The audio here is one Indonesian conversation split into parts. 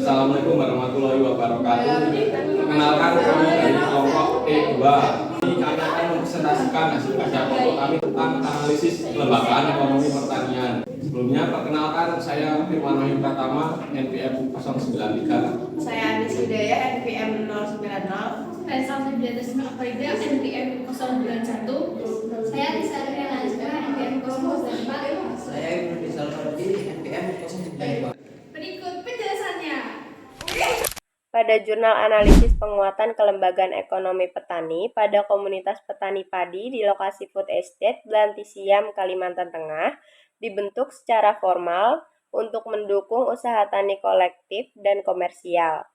Assalamualaikum warahmatullahi wabarakatuh. Perkenalkan, kami dari kelompok E2. Kami akan mempresentasikan hasil kerja kelompok kami tentang analisis kelembagaan ekonomi pertanian. Sebelumnya, perkenalkan, saya Firman Wahyu Pratama, NPM 093. Saya Anis Hidayah, NPM 090. Saya Salma Bilatasma Afaida, NPM 091. Saya Risa Nazma, NPM 094. Saya Ibnu Rizal Fardi, NPM 094. Berikut penjelasannya. Pada jurnal analisis penguatan kelembagaan ekonomi petani pada komunitas petani padi di lokasi Food Estate Blantysiam, Kalimantan Tengah, dibentuk secara formal untuk mendukung usaha tani kolektif dan komersial.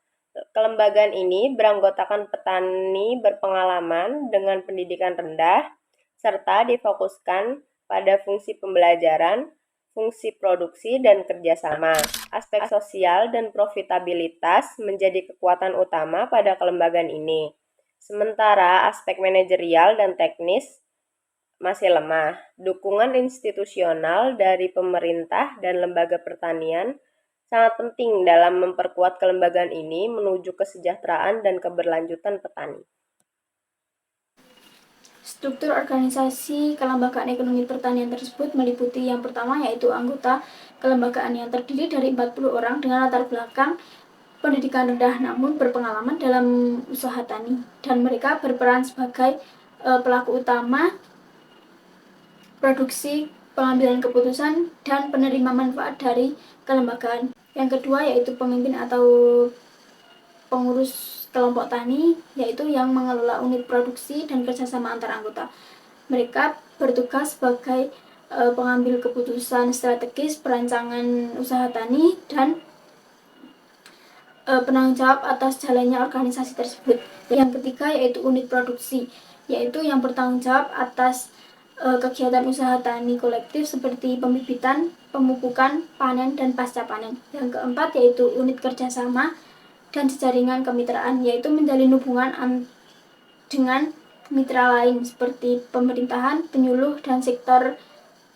Kelembagaan ini beranggotakan petani berpengalaman dengan pendidikan rendah, serta difokuskan pada fungsi pembelajaran, fungsi produksi, dan kerjasama. Aspek sosial dan profitabilitas menjadi kekuatan utama pada kelembagaan ini. Sementara aspek manajerial dan teknis masih lemah. Dukungan institusional dari pemerintah dan lembaga pertanian sangat penting dalam memperkuat kelembagaan ini menuju kesejahteraan dan keberlanjutan petani. Struktur organisasi kelembagaan ekonomi pertanian tersebut meliputi yang pertama yaitu anggota kelembagaan yang terdiri dari 40 orang dengan latar belakang pendidikan rendah namun berpengalaman dalam usaha tani, dan mereka berperan sebagai pelaku utama produksi, pengambilan keputusan, dan penerima manfaat dari kelembagaan. Yang kedua yaitu pemimpin atau pengurus kelompok tani, yaitu yang mengelola unit produksi dan kerjasama antar anggota. Mereka bertugas sebagai pengambil keputusan strategis perancangan usaha tani dan penanggung jawab atas jalannya organisasi tersebut. Yang ketiga yaitu unit produksi, yaitu yang bertanggung jawab atas kegiatan usaha tani kolektif seperti pembibitan, pemupukan, panen, dan pasca panen. Yang keempat yaitu unit kerjasama dan jaringan kemitraan, yaitu menjalin hubungan dengan mitra lain seperti pemerintahan, penyuluh, dan sektor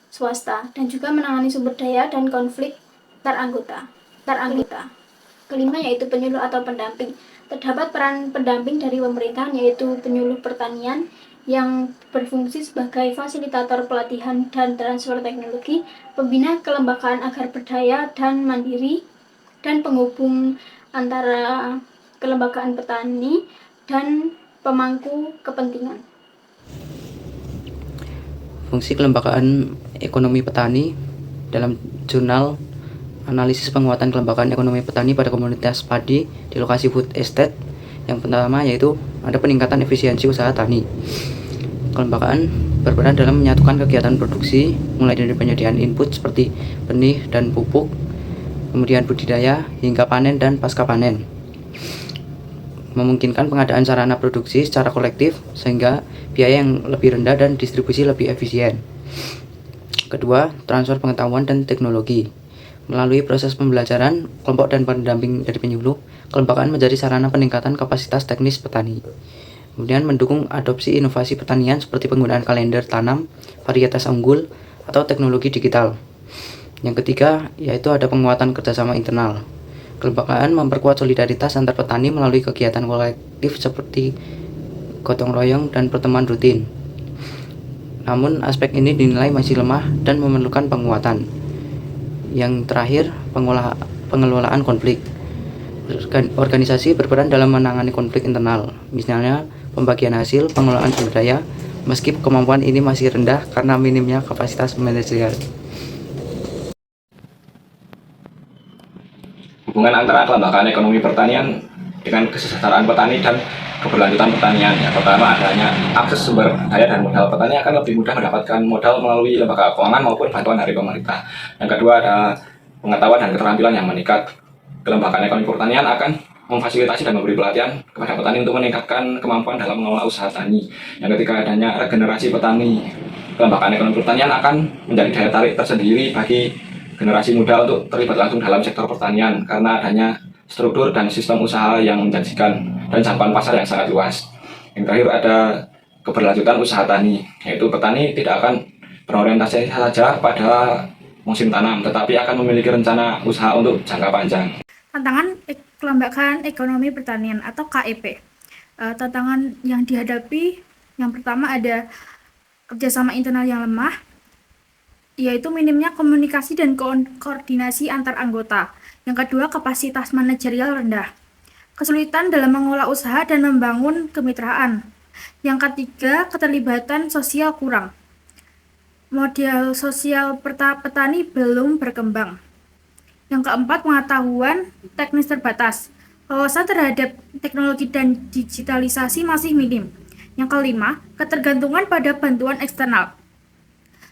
swasta, dan juga menangani sumber daya dan konflik antar anggota. Kelima yaitu penyuluh atau pendamping. Terdapat peran pendamping dari pemerintahan, yaitu penyuluh pertanian yang berfungsi sebagai fasilitator pelatihan dan transfer teknologi, pembina kelembagaan agar berdaya dan mandiri, dan penghubung antara kelembagaan petani dan pemangku kepentingan. Fungsi kelembagaan ekonomi petani dalam jurnal analisis penguatan kelembagaan ekonomi petani pada komunitas padi di lokasi Food Estate. Yang pertama yaitu ada peningkatan efisiensi usaha tani. Kelembagaan berperan dalam menyatukan kegiatan produksi mulai dari penyediaan input seperti benih dan pupuk, kemudian budidaya hingga panen dan pasca panen, memungkinkan pengadaan sarana produksi secara kolektif sehingga biaya yang lebih rendah dan distribusi lebih efisien. Kedua, transfer pengetahuan dan teknologi. Melalui proses pembelajaran, kelompok dan pendamping dari penyuluh, kelembagaan menjadi sarana peningkatan kapasitas teknis petani. Kemudian mendukung adopsi inovasi pertanian seperti penggunaan kalender tanam, varietas unggul, atau teknologi digital. Yang ketiga, yaitu ada penguatan kerjasama internal. Kelembagaan memperkuat solidaritas antar petani melalui kegiatan kolektif seperti gotong royong dan pertemuan rutin. Namun, aspek ini dinilai masih lemah dan memerlukan penguatan. Yang terakhir, pengelolaan konflik. Organisasi berperan dalam menangani konflik internal, misalnya pembagian hasil, pengelolaan sumber daya, meski kemampuan ini masih rendah karena minimnya kapasitas manajerial. Hubungan antara kelembagaan ekonomi pertanian dengan kesejahteraan petani dan keberlanjutan pertanian. Yang pertama adanya akses sumber daya dan modal. Petani akan lebih mudah mendapatkan modal melalui lembaga keuangan maupun bantuan dari pemerintah. Yang kedua ada pengetahuan dan keterampilan yang meningkat. Kelembagaan ekonomi pertanian akan memfasilitasi dan memberi pelatihan kepada petani untuk meningkatkan kemampuan dalam mengelola usaha tani. Yang ketiga adanya regenerasi petani. Kelembagaan ekonomi pertanian akan menjadi daya tarik tersendiri bagi generasi muda untuk terlibat langsung dalam sektor pertanian karena adanya struktur dan sistem usaha yang menjanjikan dan jangkauan pasar yang sangat luas. Yang terakhir ada keberlanjutan usaha tani, yaitu petani tidak akan berorientasi saja pada musim tanam, tetapi akan memiliki rencana usaha untuk jangka panjang. Tantangan kelembagaan ekonomi pertanian atau KEP. Tantangan yang dihadapi yang pertama ada kerjasama internal yang lemah, yaitu minimnya komunikasi dan koordinasi antar anggota. Yang kedua, kapasitas manajerial rendah, kesulitan dalam mengelola usaha dan membangun kemitraan. Yang ketiga, keterlibatan sosial kurang. Model sosial petani belum berkembang. Yang keempat, pengetahuan teknis terbatas. Wawasan terhadap teknologi dan digitalisasi masih minim. Yang kelima, ketergantungan pada bantuan eksternal.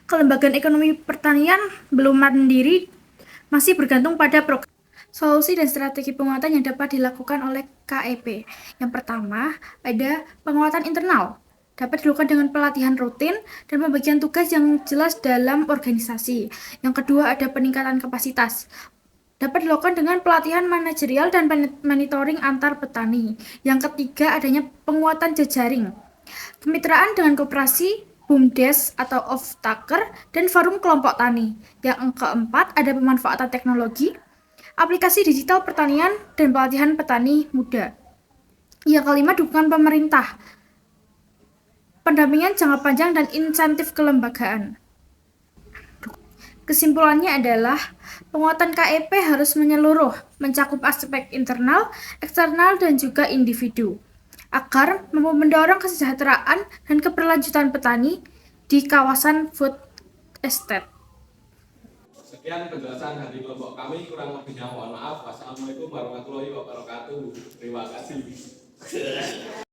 Kelembagaan ekonomi pertanian belum mandiri, masih bergantung pada program. Solusi dan strategi penguatan yang dapat dilakukan oleh KEP. Yang pertama, ada penguatan internal. Dapat dilakukan dengan pelatihan rutin dan pembagian tugas yang jelas dalam organisasi. Yang kedua, ada peningkatan kapasitas. Dapat dilakukan dengan pelatihan manajerial dan monitoring antar petani. Yang ketiga, adanya penguatan jejaring. Kemitraan dengan koperasi, BUMDes atau off-taker, dan forum kelompok tani. Yang keempat, ada pemanfaatan teknologi, aplikasi digital pertanian, dan pelatihan petani muda. Yang kelima, dukungan pemerintah, pendampingan jangka panjang, dan insentif kelembagaan. Kesimpulannya adalah penguatan KEP harus menyeluruh, mencakup aspek internal, eksternal, dan juga individu, agar mampu mendorong kesejahteraan dan keberlanjutan petani di kawasan food estate. Sekian penjelasan dari kelompok kami, kurang lebihnya mohon maaf. Wassalamualaikum warahmatullahi wabarakatuh. Terima kasih.